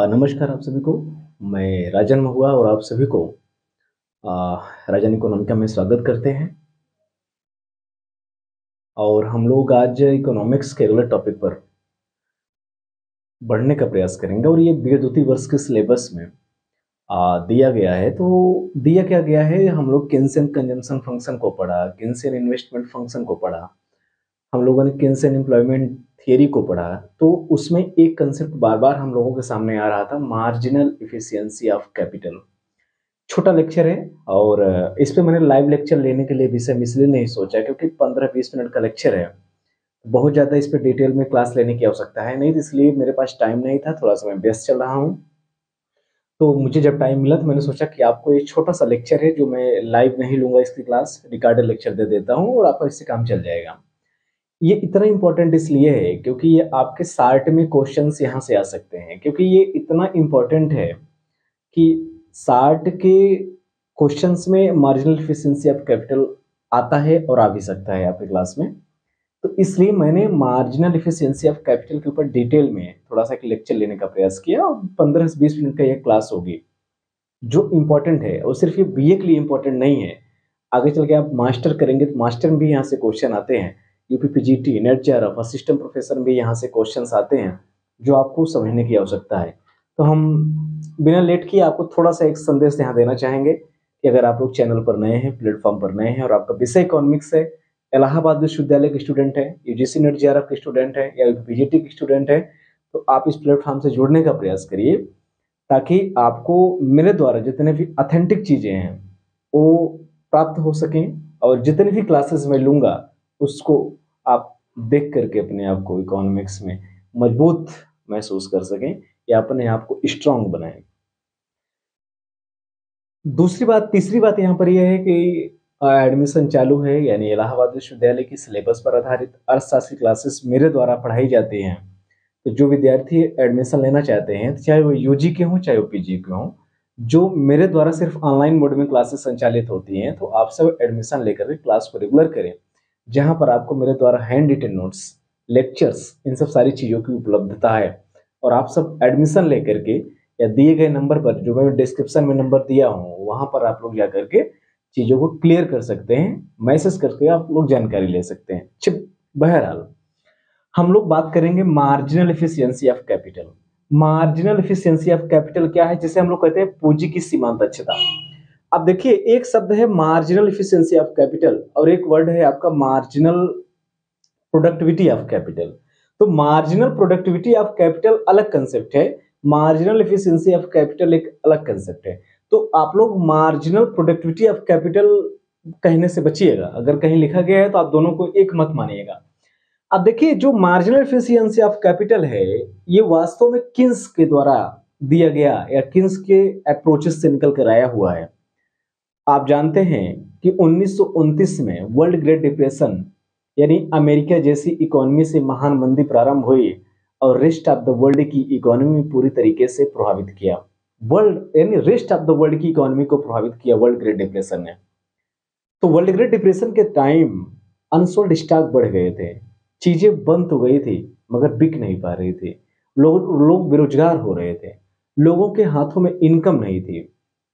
नमस्कार आप सभी को। मैं राजन महुआ और आप सभी को राजन इकोनॉमिका में स्वागत करते हैं। और हम लोग आज इकोनॉमिक्स के अगले टॉपिक पर बढ़ने का प्रयास करेंगे और ये बी द्वितीय वर्ष के सिलेबस में दिया गया है। तो दिया क्या गया है, हम लोग केन्सियन कंजम्पशन फंक्शन को पढ़ा, केन्सियन इन्वेस्टमेंट फंक्शन को पढ़ा, हम लोगों ने केन्सियन एम्प्लॉयमेंट थियरी को पढ़ा। तो उसमें एक कंसेप्ट बार बार हम लोगों के सामने आ रहा था, मार्जिनल इफिशियंसी ऑफ कैपिटल। छोटा लेक्चर है और इस पे मैंने लाइव लेक्चर लेने के लिए विषय इसलिए नहीं सोचा क्योंकि 15-20 मिनट का लेक्चर है, बहुत ज़्यादा इस पे डिटेल में क्लास लेने की आवश्यकता है नहीं, तो इसलिए मेरे पास टाइम नहीं था, थोड़ा सा मैं व्यस्त चल रहा हूँ। तो मुझे जब टाइम मिला तो मैंने सोचा कि आपको एक छोटा सा लेक्चर है जो मैं लाइव नहीं लूंगा, इसकी क्लास रिकॉर्डेड लेक्चर दे देता हूँ और आपका इससे काम चल जाएगा। ये इतना इंपॉर्टेंट इसलिए है क्योंकि ये आपके सार्ट में क्वेश्चंस यहाँ से आ सकते हैं, क्योंकि ये इतना इंपॉर्टेंट है कि सार्ट के क्वेश्चंस में मार्जिनल एफिशिएंसी ऑफ कैपिटल आता है और आ भी सकता है आपकी क्लास में। तो इसलिए मैंने मार्जिनल एफिशिएंसी ऑफ कैपिटल के ऊपर डिटेल में थोड़ा सा लेक्चर लेने का प्रयास किया और 15 से 20 मिनट का यह क्लास होगी जो इम्पोर्टेंट है। और सिर्फ ये बीए के लिए इम्पोर्टेंट नहीं है, आगे चल के आप मास्टर करेंगे तो मास्टर में भी यहाँ से क्वेश्चन आते हैं, UPPGT, net JRF, assistant professor में भी यहाँ से क्वेश्चंस आते हैं जो आपको समझने की आवश्यकता है। तो हम बिना लेट किए आपको थोड़ा सा एक संदेश यहाँ देना चाहेंगे कि अगर आप लोग चैनल पर नए हैं, प्लेटफॉर्म पर नए हैं और आपका विषय इकोनॉमिक्स है, इलाहाबाद विश्वविद्यालय के स्टूडेंट है, यूजीसी नेट जेआरएफ के स्टूडेंट है या यूपीपीजीटी के स्टूडेंट है, तो आप इस प्लेटफॉर्म से जुड़ने का प्रयास करिए ताकि आपको मेरे द्वारा जितने भी ऑथेंटिक चीज़ें हैं वो प्राप्त हो सकें और जितनी भी क्लासेस मैं लूँगा उसको आप देख करके अपने आप को इकोनॉमिक्स में मजबूत महसूस कर सकें या अपने आप को स्ट्रांग बनाएं। तीसरी बात यहाँ पर यह है कि एडमिशन चालू है, यानी इलाहाबाद विश्वविद्यालय की सिलेबस पर आधारित अर्थशास्त्र क्लासेस मेरे द्वारा पढ़ाई जाती हैं। तो जो विद्यार्थी एडमिशन लेना चाहते हैं, चाहे वो यूजी के हों चाहे वो पीजी के हों, जो मेरे द्वारा सिर्फ ऑनलाइन मोड में क्लासेस संचालित होती हैं, तो आप सब एडमिशन लेकर के क्लास को रेगुलर करें, जहां पर आपको मेरे द्वारा हैंड रिटन नोट्स, लेक्चर्स, इन सब सारी चीज़ों की उपलब्धता है। और आप सब एडमिशन लेकर के या दिए गए नंबर पर, जो मैं डिस्क्रिप्शन में नंबर दिया हूँ, वहां पर आप लोग जा करके चीज़ों को क्लियर कर सकते हैं, मैसेज करके आप लोग जानकारी ले सकते हैं। बहरहाल हम लोग बात करेंगे marginal efficiency of capital. Marginal efficiency of capital क्या है, जिसे हम लोग कहते हैं पूंजी की सीमांत दक्षता। अब देखिए, एक शब्द है मार्जिनल एफिशिएंसी ऑफ कैपिटल और एक वर्ड है आपका मार्जिनल प्रोडक्टिविटी ऑफ कैपिटल। तो मार्जिनल प्रोडक्टिविटी ऑफ कैपिटल अलग कंसेप्ट है, मार्जिनल एफिशिएंसी ऑफ कैपिटल एक अलग कंसेप्ट है। तो आप लोग मार्जिनल प्रोडक्टिविटी ऑफ कैपिटल कहने से बचिएगा, अगर कहीं लिखा गया है तो आप दोनों को एक मत मानिएगा। अब देखिए, जो मार्जिनल एफिशिएंसी ऑफ कैपिटल है, ये वास्तव में किन्स के द्वारा दिया गया या किन्स के अप्रोचेस से निकल कर आया हुआ है। आप जानते हैं कि 1929 में वर्ल्ड ग्रेट डिप्रेशन यानी अमेरिका जैसी इकोनॉमी से महान मंदी प्रारंभ हुई और रेस्ट ऑफ द वर्ल्ड की इकोनॉमी पूरी तरीके से प्रभावित किया। वर्ल्ड यानी रेस्ट ऑफ द वर्ल्ड की इकोनॉमी को प्रभावित किया वर्ल्ड ग्रेट डिप्रेशन ने। तो वर्ल्ड ग्रेट डिप्रेशन के टाइम अनसोल्ड स्टॉक बढ़ गए थे, चीजें बंद तो गई थी मगर बिक नहीं पा रही थी, लोग बेरोजगार हो रहे थे, लोगों के हाथों में इनकम नहीं थी,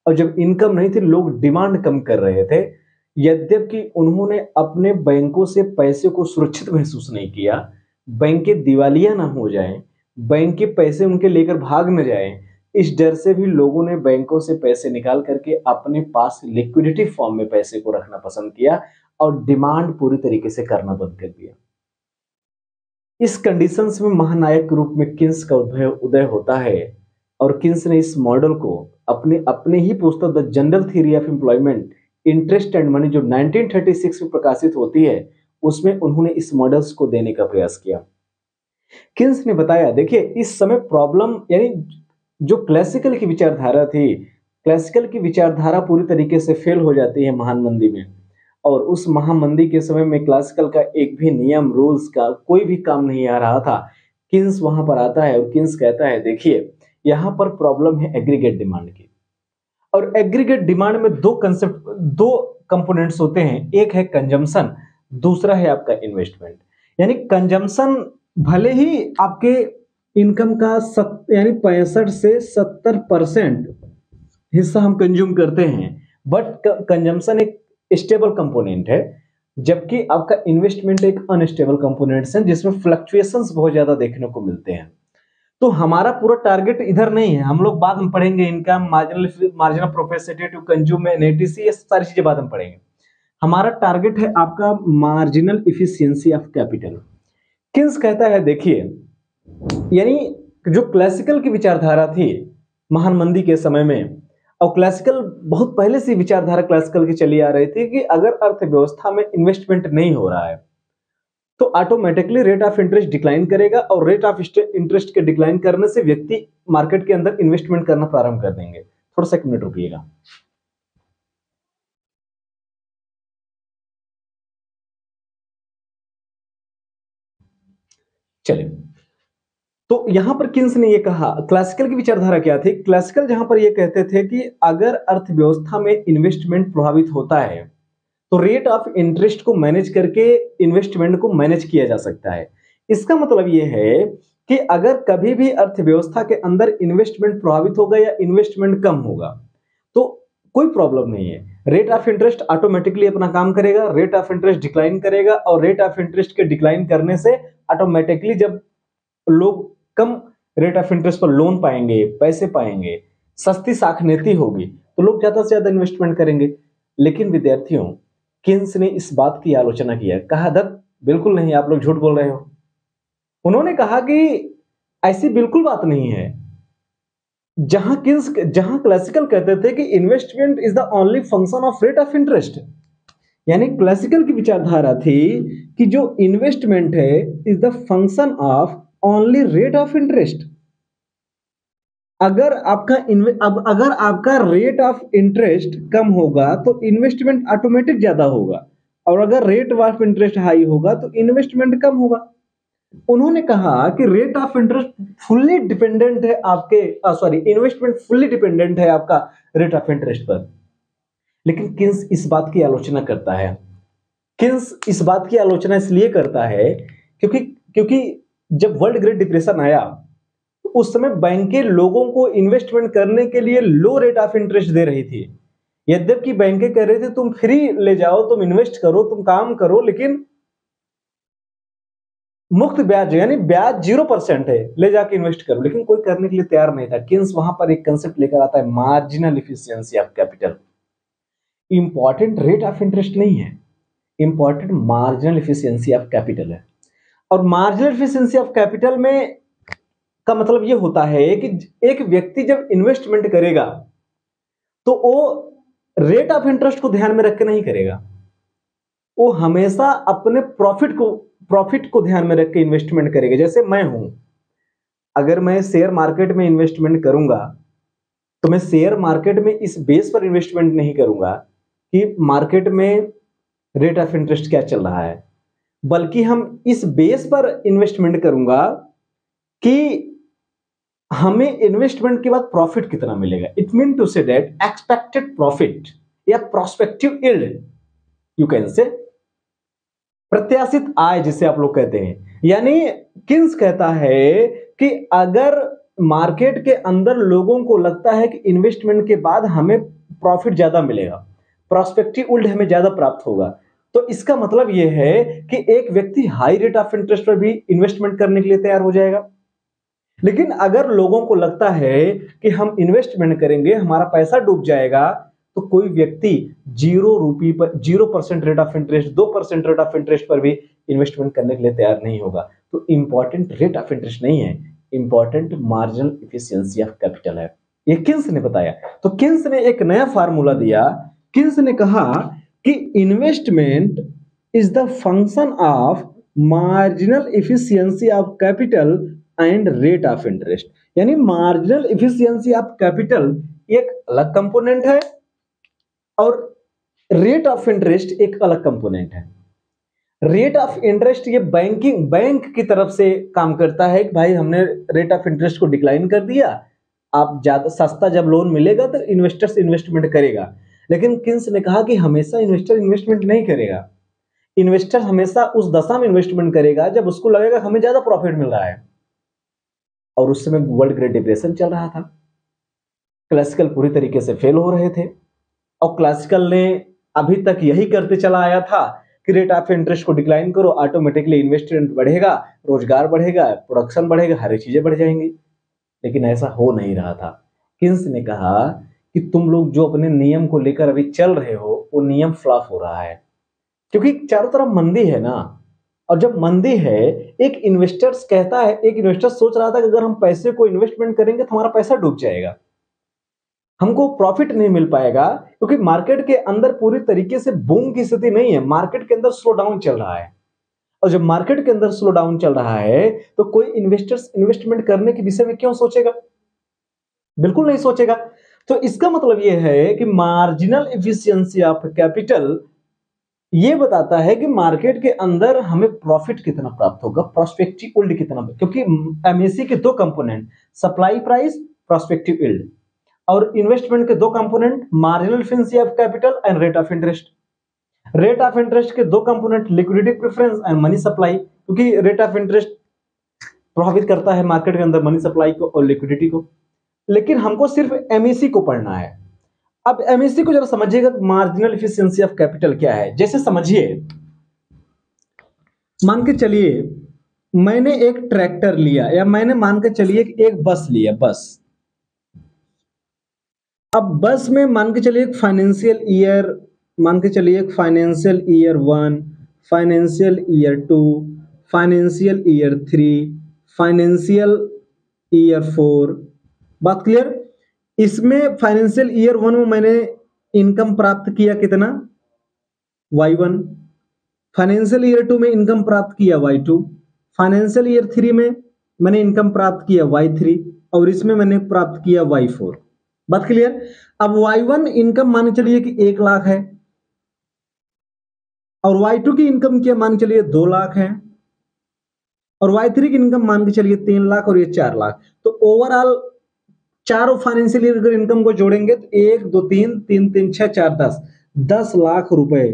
और जब इनकम नहीं थी लोग डिमांड कम कर रहे थे। यद्यपि उन्होंने अपने बैंकों से पैसे को सुरक्षित महसूस नहीं किया, बैंकें दिवालिया ना हो जाएं, बैंक के पैसे उनके लेकर भाग न जाएं, इस डर से भी लोगों ने बैंकों से पैसे निकाल करके अपने पास लिक्विडिटी फॉर्म में पैसे को रखना पसंद किया और डिमांड पूरी तरीके से करना बंद कर दिया। इस कंडीशंस में महानायक के रूप में किन्स का उदय होता है और किन्स ने इस मॉडल को अपने ही पुस्तक the general theory of employment, interest and money, जो 1936 में प्रकाशित होती है, उसमें उन्होंने इस मॉडल्स को देने का प्रयास किया। किन्स ने बताया, देखिए इस समय प्रॉब्लम यानी जो क्लासिकल की विचारधारा थी, क्लासिकल की विचारधारा पूरी तरीके से फेल हो जाती है महान मंदी में, और उस महामंदी के समय में क्लासिकल का एक भी नियम, रूल्स का कोई भी काम नहीं आ रहा था। किन्स वहां पर आता है और किन्स कहता है, देखिए यहां पर प्रॉब्लम है एग्रीगेट डिमांड की, और एग्रीगेट डिमांड में दो कंपोनेंट्स होते हैं, एक है कंजम्पशन, दूसरा है आपका इन्वेस्टमेंट। यानी कंजम्पशन भले ही आपके इनकम का यानी 65 से 70% हिस्सा हम कंज्यूम करते हैं, बट कंजम्पशन एक स्टेबल कंपोनेंट है, जबकि आपका इन्वेस्टमेंट एक अनस्टेबल कंपोनेंट है जिसमें फ्लक्चुएशंस बहुत ज्यादा देखने को मिलते हैं। तो हमारा पूरा टारगेट इधर नहीं है, हम लोग बाद में पढ़ेंगे, income, marginal propensity to consume, NATC, ये सारी चीजें बाद में पढ़ेंगे। हमारा टारगेट है आपका marginal efficiency of capital. Keynes कहता है, देखिए, यानी जो क्लासिकल की विचारधारा थी महान मंदी के समय में, और क्लासिकल बहुत पहले से विचारधारा क्लासिकल की चली आ रही थी कि अगर अर्थव्यवस्था में इन्वेस्टमेंट नहीं हो रहा है तो automatically rate of interest decline करेगा, और रेट ऑफ इंटरेस्ट के डिक्लाइन करने से व्यक्ति मार्केट के अंदर इन्वेस्टमेंट करना प्रारंभ कर देंगे। थोड़ा सा एक मिनट रुकिएगा। चलिए, तो यहां पर किन्स ने यह कहा, क्लासिकल की विचारधारा क्या थी, क्लासिकल जहां पर यह कहते थे कि अगर अर्थव्यवस्था में इन्वेस्टमेंट प्रभावित होता है तो रेट ऑफ इंटरेस्ट को मैनेज करके इन्वेस्टमेंट को मैनेज किया जा सकता है। इसका मतलब यह है कि अगर कभी भी अर्थव्यवस्था के अंदर इन्वेस्टमेंट प्रभावित होगा या इन्वेस्टमेंट कम होगा तो कोई प्रॉब्लम नहीं है, रेट ऑफ इंटरेस्ट ऑटोमेटिकली अपना काम करेगा, रेट ऑफ इंटरेस्ट डिक्लाइन करेगा, और रेट ऑफ इंटरेस्ट के डिक्लाइन करने से ऑटोमेटिकली जब लोग कम रेट ऑफ इंटरेस्ट पर लोन पाएंगे, पैसे पाएंगे, सस्ती साख नीति होगी, तो लोग ज्यादा से ज्यादा इन्वेस्टमेंट करेंगे। लेकिन विद्यार्थियों, किन्स ने इस बात की आलोचना किया, कहा दत्त बिल्कुल नहीं, आप लोग झूठ बोल रहे हो। उन्होंने कहा कि ऐसी बिल्कुल बात नहीं है। जहां क्लासिकल कहते थे कि investment is the only function of rate of interest, यानी क्लासिकल की विचारधारा थी कि जो इन्वेस्टमेंट है is the function of only rate of interest. अगर आपका रेट ऑफ इंटरेस्ट कम होगा तो इन्वेस्टमेंट ऑटोमेटिक ज्यादा होगा, और अगर रेट ऑफ इंटरेस्ट हाई होगा तो इन्वेस्टमेंट कम होगा। उन्होंने कहा कि rate of interest fully dependent है इन्वेस्टमेंट फुल्ली डिपेंडेंट है आपका रेट ऑफ इंटरेस्ट पर। लेकिन किन्स इस बात की आलोचना करता है। किन्स इस बात की आलोचना इसलिए करता है क्योंकि जब वर्ल्ड ग्रेट डिप्रेशन आया तो उस समय बैंकें लोगों को इन्वेस्टमेंट करने के लिए लो रेट ऑफ इंटरेस्ट दे रही थी। यद्यपि बैंकें कह रही थी तुम फ्री ले जाओ, तुम इन्वेस्ट करो, तुम काम करो, लेकिन मुफ्त ब्याज, यानी ब्याज 0% है, ले जाके इन्वेस्ट करो, लेकिन कोई करने के लिए तैयार नहीं था। किन्स वहां पर एक कंसेप्ट लेकर आता है, marginal efficiency of capital. Important rate of interest नहीं है, important marginal efficiency of capital है। और मार्जिनल इफिशियंसी ऑफ कैपिटल में का मतलब यह होता है कि एक व्यक्ति जब इन्वेस्टमेंट करेगा तो वो रेट ऑफ इंटरेस्ट को ध्यान में रख के नहीं करेगा, वो हमेशा अपने प्रॉफिट को ध्यान में रख के इन्वेस्टमेंट करेगा। जैसे मैं हूं, अगर मैं शेयर मार्केट में इन्वेस्टमेंट करूंगा तो मैं शेयर मार्केट में इस बेस पर इन्वेस्टमेंट नहीं करूंगा कि मार्केट में रेट ऑफ इंटरेस्ट क्या चल रहा है, बल्कि हम इस बेस पर इन्वेस्टमेंट करूंगा कि हमें इन्वेस्टमेंट के बाद प्रॉफिट कितना मिलेगा। It mean to say that expected profit या prospective yield, you can say प्रत्याशित आय जिसे आप लोग कहते हैं। यानी किन्स कहता है कि अगर मार्केट के अंदर लोगों को लगता है कि इन्वेस्टमेंट के बाद हमें प्रॉफिट ज्यादा मिलेगा, प्रोस्पेक्टिव यील्ड हमें ज्यादा प्राप्त होगा, तो इसका मतलब यह है कि एक व्यक्ति हाई रेट ऑफ इंटरेस्ट पर भी इन्वेस्टमेंट करने के लिए तैयार हो जाएगा। लेकिन अगर लोगों को लगता है कि हम इन्वेस्टमेंट करेंगे हमारा पैसा डूब जाएगा, तो कोई व्यक्ति 0% rate of interest, 2% rate of interest पर भी इन्वेस्टमेंट करने के लिए तैयार नहीं होगा। तो इंपॉर्टेंट रेट ऑफ इंटरेस्ट नहीं है, important marginal efficiency of capital है। ये किन्स ने बताया। तो किन्स ने एक नया फार्मूला दिया। किन्स ने कहा कि investment is the function of marginal efficiency of capital and rate of interest. यानी मार्जिनल इफिशियंसी ऑफ कैपिटल एक अलग कंपोनेंट है और रेट ऑफ इंटरेस्ट एक अलग कंपोनेंट है। रेट ऑफ इंटरेस्ट ये बैंक की तरफ से काम करता है कि भाई हमने रेट ऑफ इंटरेस्ट को डिक्लाइन कर दिया, आप ज्यादा सस्ता जब लोन मिलेगा तो इन्वेस्टर्स इन्वेस्टमेंट करेगा। लेकिन किन्स ने कहा कि हमेशा इन्वेस्टर इन्वेस्टमेंट नहीं करेगा। इन्वेस्टर हमेशा उस दशा में इन्वेस्टमेंट करेगा जब उसको लगेगा हमें ज्यादा प्रॉफिट मिल रहा है। और उस समय वर्ल्ड ग्रेट डिप्रेशन चल रहा था, क्लासिकल पूरी तरीके से फेल हो रहे थे, और क्लासिकल ने अभी तक यही करते चला आया था कि रेट ऑफ इंटरेस्ट को डिक्लाइन करो, ऑटोमेटिकली इन्वेस्टमेंट बढ़ेगा, रोजगार बढ़ेगा, प्रोडक्शन बढ़ेगा, हर एक चीजें बढ़ जाएंगी। लेकिन ऐसा हो नहीं रहा था। किन्स ने कहा कि तुम लोग जो अपने नियम को लेकर अभी चल रहे हो वो नियम फ्लॉप हो रहा है, क्योंकि चारों तरफ मंदी है ना। और जब मंदी है, एक इन्वेस्टर्स कहता है, एक इन्वेस्टर सोच रहा था कि अगर हम पैसे को इन्वेस्टमेंट करेंगे तो हमारा पैसा डूब जाएगा, हमको प्रॉफिट नहीं मिल पाएगा, क्योंकि मार्केट के अंदर पूरी तरीके से बूम की स्थिति नहीं है, मार्केट के अंदर स्लो डाउन चल रहा है। और जब मार्केट के अंदर स्लो डाउन चल रहा है तो कोई इन्वेस्टर्स इन्वेस्टमेंट करने के विषय में क्यों सोचेगा? बिल्कुल नहीं सोचेगा। तो इसका मतलब यह है कि मार्जिनल एफिशिएंसी ऑफ कैपिटल ये बताता है कि मार्केट के अंदर हमें प्रॉफिट कितना प्राप्त होगा, प्रोस्पेक्टिव यील्ड कितना, क्योंकि एमएससी के दो component, supply price, prospective yield, और इन्वेस्टमेंट के दो component, marginal efficiency of capital and rate of interest. Rate of interest के दो component, liquidity preference and money supply, क्योंकि रेट ऑफ इंटरेस्ट प्रभावित करता है मार्केट के अंदर मनी सप्लाई को और लिक्विडिटी को। लेकिन हमको सिर्फ एमएससी को पढ़ना है। अब एमएससी को जरा समझिएगा, मार्जिनल एफिशिएंसी ऑफ कैपिटल क्या है। जैसे समझिए, मान के चलिए मैंने एक ट्रैक्टर लिया, या मैंने मान के चलिए एक बस लिया, बस। अब बस में मान के चलिए फाइनेंशियल ईयर, मान के चलिए financial year 1, financial year 2, financial year 3, financial year 4। बात क्लियर? इसमें फाइनेंशियल ईयर 1 में मैंने इनकम प्राप्त किया कितना, Y1। फाइनेंशियल ईयर 2 में इनकम प्राप्त किया Y2। फाइनेंशियल ईयर 3 में मैंने इनकम प्राप्त किया Y3, और इसमें मैंने प्राप्त किया Y4। बात क्लियर? अब Y1 इनकम मान चलिए कि 1 लाख है, और Y2 की इनकम क्या मान चलिए 2 लाख है, और Y3 की इनकम मान के चलिए 3 लाख, और ये 4 लाख। तो ओवरऑल चारों फाइनेंशियल ईयर अगर इनकम को जोड़ेंगे तो 1 2 3 3 3 6 4 10 लाख रुपए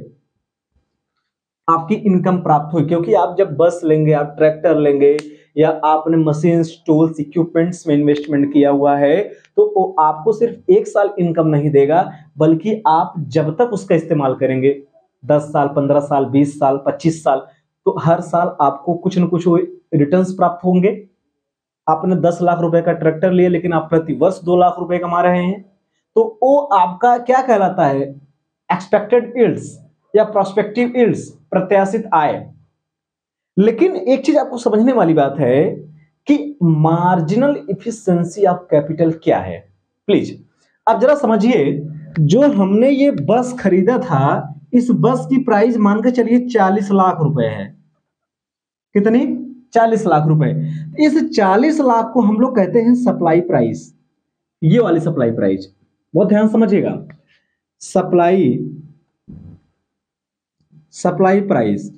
आपकी इनकम प्राप्त हुई। क्योंकि आप जब बस लेंगे, आप ट्रैक्टर लेंगे, या आपने मशीन, टूल्स, इक्विपमेंट्स में इन्वेस्टमेंट किया हुआ है, तो वो आपको सिर्फ 1 साल इनकम नहीं देगा, बल्कि आप जब तक उसका इस्तेमाल करेंगे, 10 साल, 15 साल, 20 साल, 25 साल, तो हर साल आपको कुछ न कुछ रिटर्न्स प्राप्त होंगे। आपने 10 लाख रुपए का ट्रैक्टर लिया, लेकिन आप प्रति वर्ष 2 लाख रुपए कमा रहे हैं, तो वो आपका क्या कहलाता है, एक्सपेक्टेड यील्ड्स या प्रोस्पेक्टिव यील्ड्स, प्रत्याशित आय। लेकिन एक चीज आपको समझने वाली बात है कि मार्जिनल एफिशिएंसी ऑफ कैपिटल क्या है। प्लीज अब जरा समझिए, जो हमने ये बस खरीदा था, इस बस की प्राइस मान के चलिए 40 लाख रुपए है। कितनी? 40 लाख रुपए। इस 40 लाख को हम लोग कहते हैं सप्लाई प्राइस, ये वाली सप्लाई प्राइस, बहुत ध्यान समझिएगा। सप्लाई प्राइस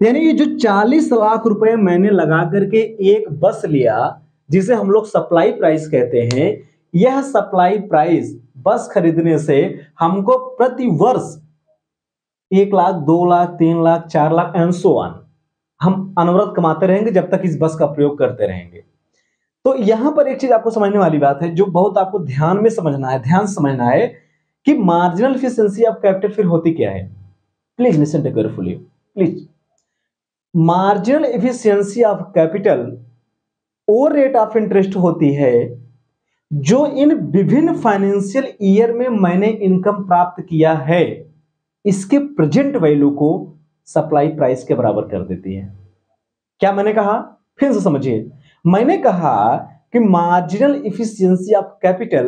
यानी ये जो 40 लाख रुपए मैंने लगा करके एक बस लिया, जिसे हम लोग सप्लाई प्राइस कहते हैं, यह सप्लाई प्राइस बस खरीदने से हमको प्रति वर्ष 1 lakh, 2 lakh, 3 lakh, 4 lakh and so on हम अनवरत कमाते रहेंगे जब तक इस बस का प्रयोग करते रहेंगे। तो यहां पर एक चीज आपको समझने वाली बात है, जो बहुत आपको ध्यान में समझना है, ध्यान समझना है कि मार्जिनल एफिशिएंसी ऑफ कैपिटल फिर होती क्या है। Please listen to carefully, please. Marginal efficiency of capital वो रेट ऑफ इंटरेस्ट होती है जो इन विभिन्न फाइनेंशियल ईयर में मैंने इनकम प्राप्त किया है, इसके प्रेजेंट वैल्यू को सप्लाई प्राइस के बराबर कर देती है। क्या मैंने कहा? फिर से समझिए, मैंने कहा कि मार्जिनल एफिशिएंसी ऑफ कैपिटल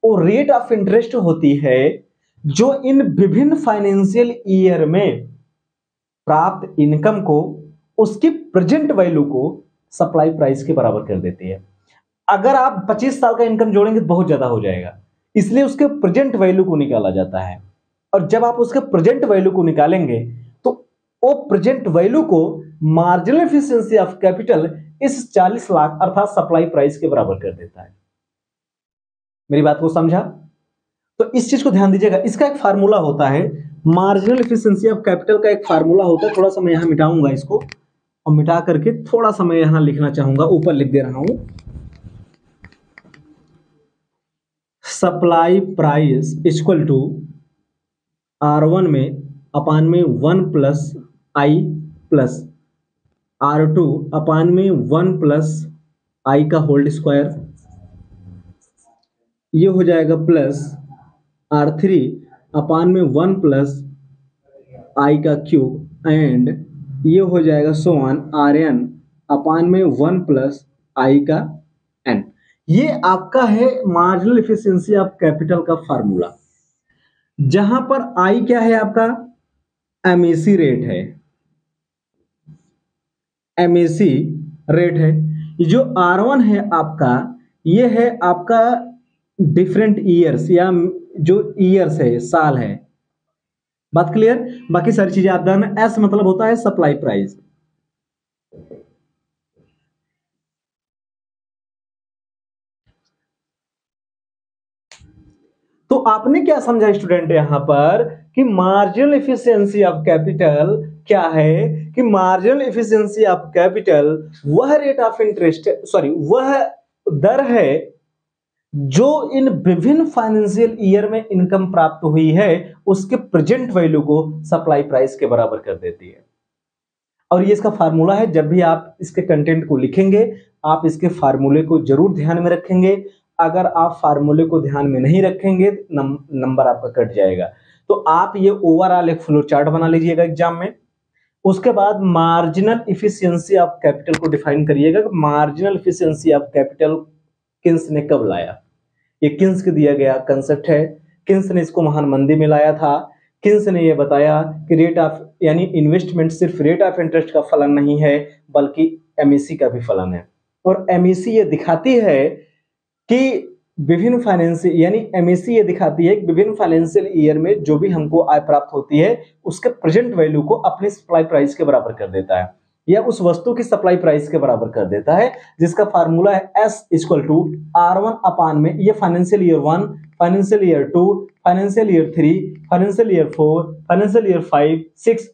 वो रेट ऑफ इंटरेस्ट होती है जो इन विभिन्न फाइनेंशियल ईयर में प्राप्त इनकम को, उसकी प्रेजेंट वैल्यू को सप्लाई प्राइस के बराबर कर देती है। अगर आप 25 साल का इनकम जोड़ेंगे तो बहुत ज्यादा हो जाएगा, इसलिए उसके प्रेजेंट वैल्यू को निकाला जाता है। और जब आप उसके प्रेजेंट वैल्यू को निकालेंगे तो वो प्रेजेंट वैल्यू को मार्जिनल एफिशिएंसी ऑफ कैपिटल इस 40 लाख अर्थात सप्लाई प्राइस के बराबर कर देता है। मेरी बात को समझा? तो इस चीज को ध्यान दीजिएगा। इसका एक फार्मूला होता है, मार्जिनल एफिशिएंसी ऑफ कैपिटल का एक फार्मूला होता है, थोड़ा सा मैं यहाँ मिटाऊंगा इसको और मिटा करके थोड़ा सा मैं यहाँ लिखना चाहूंगा, ऊपर लिख दे रहा हूं, supply price equal to R1 में अपान में 1 प्लस आई प्लस R2 अपान में 1 प्लस आई का होल्ड स्क्वायर, ये हो जाएगा प्लस R3 अपान में 1 प्लस आई का क्यूब एंड ये हो जाएगा सो ऑन Rn अपान में 1 प्लस आई का n। ये आपका है मार्जिनल एफिशिएंसी ऑफ कैपिटल का फार्मूला, जहां पर आई क्या है आपका एमएसी रेट है, एमएसी रेट है। जो R1 है आपका, ये है आपका डिफरेंट ईयर्स या जो ईयर्स है, साल है। बात क्लियर? बाकी सारी चीजें आप जानना। एस मतलब होता है सप्लाई प्राइस। तो आपने क्या समझा स्टूडेंट यहां पर कि मार्जिनल एफिशिएंसी ऑफ कैपिटल क्या है? कि मार्जिनल एफिशिएंसी ऑफ कैपिटल वह रेट ऑफ इंटरेस्ट, सॉरी वह दर है जो इन विभिन्न फाइनेंशियल ईयर में इनकम प्राप्त हुई है उसके प्रेजेंट वैल्यू को सप्लाई प्राइस के बराबर कर देती है। और ये इसका फार्मूला है। जब भी आप इसके कंटेंट को लिखेंगे आप इसके फार्मूले को जरूर ध्यान में रखेंगे। अगर आप फार्मूले को ध्यान में नहीं रखेंगे नंबर आपका कट जाएगा। तो आप ये ओवरऑल एक फ्लो चार्ट बना लीजिएगा एग्जाम में। उसके बाद मार्जिनल इफिशियंसी ऑफ कैपिटल को डिफाइन करिएगा कि marginal efficiency of capital Keynes ने कब लाया। ये किन्स के दिया गया कंसेप्ट है। किन्स ने इसको महान मंदी में लाया था। किन्स ने ये बताया कि रेट ऑफ यानी इन्वेस्टमेंट सिर्फ रेट ऑफ इंटरेस्ट का फलन नहीं है बल्कि एमएसी का भी फलन है। और एमएसी ये दिखाती है कि विभिन्न फाइनेंशियल यानी एमएसी ये दिखाती है कि विभिन्न फाइनेंशियल ईयर में जो भी हमको आय प्राप्त होती है उसके प्रेजेंट वैल्यू को अपनी सप्लाई प्राइस के बराबर कर देता है या उस वस्तु की सप्लाई प्राइस के बराबर कर देता है, जिसका फार्मूला है S इक्वल टू R1 अपान में ये financial year 1, financial year 2, financial year 3, financial year 4, financial year 5, 6